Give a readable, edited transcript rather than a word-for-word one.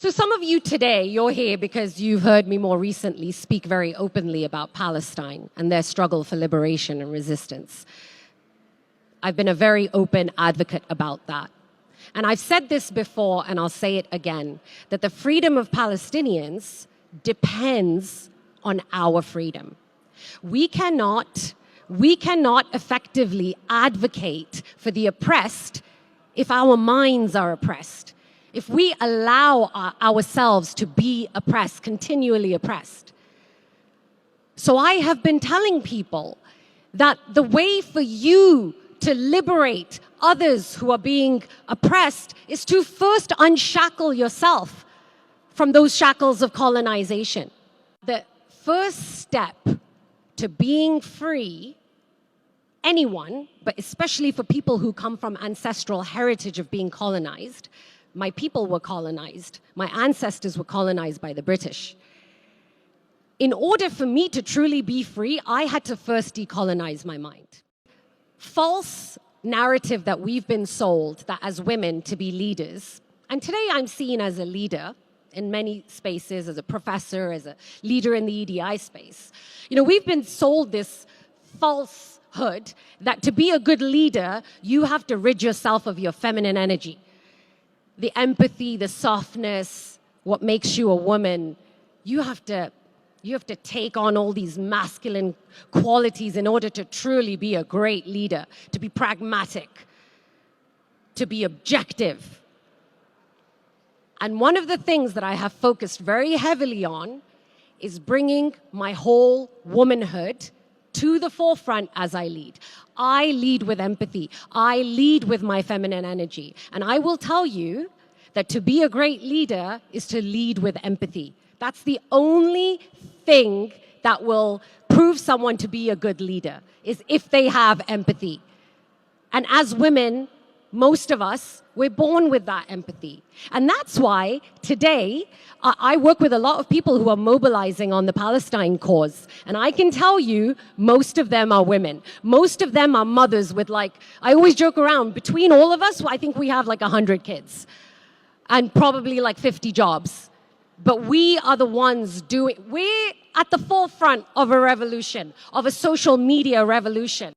So some of you today, you're here because you've heard me more recently speak very openly about Palestine and their struggle for liberation and resistance. I've been a very open advocate about that. And I've said this before, and I'll say it again, that the freedom of Palestinians depends on our freedom. We cannot effectively advocate for the oppressed if our minds are oppressed. If we allow ourselves to be oppressed, continually oppressed. So I have been telling people that the way for you to liberate others who are being oppressed is to first unshackle yourself from those shackles of colonization. The first step to being free, anyone, but especially for people who come from ancestral heritage of being colonized. My people were colonized. My ancestors were colonized by the British. In order for me to truly be free, I had to first decolonize my mind. False narrative that we've been sold that as women to be leaders, and today I'm seen as a leader in many spaces, as a professor, as a leader in the EDI space. You know, we've been sold this falsehood that to be a good leader, you have to rid yourself of your feminine energy. The empathy, the softness, what makes you a woman, you have to take on all these masculine qualities in order to truly be a great leader, to be pragmatic, to be objective. And one of the things that I have focused very heavily on is bringing my whole womanhood to the forefront as I lead. I lead with empathy. I lead with my feminine energy. And I will tell you that to be a great leader is to lead with empathy. That's the only thing that will prove someone to be a good leader, is if they have empathy. And as women, most of us, we're born with that empathy. And that's why today, I work with a lot of people who are mobilizing on the Palestine cause. And I can tell you, most of them are women. Most of them are mothers with I always joke around, between all of us, I think we have 100 kids. And probably 50 jobs. But we are the ones we're at the forefront of a revolution, of a social media revolution.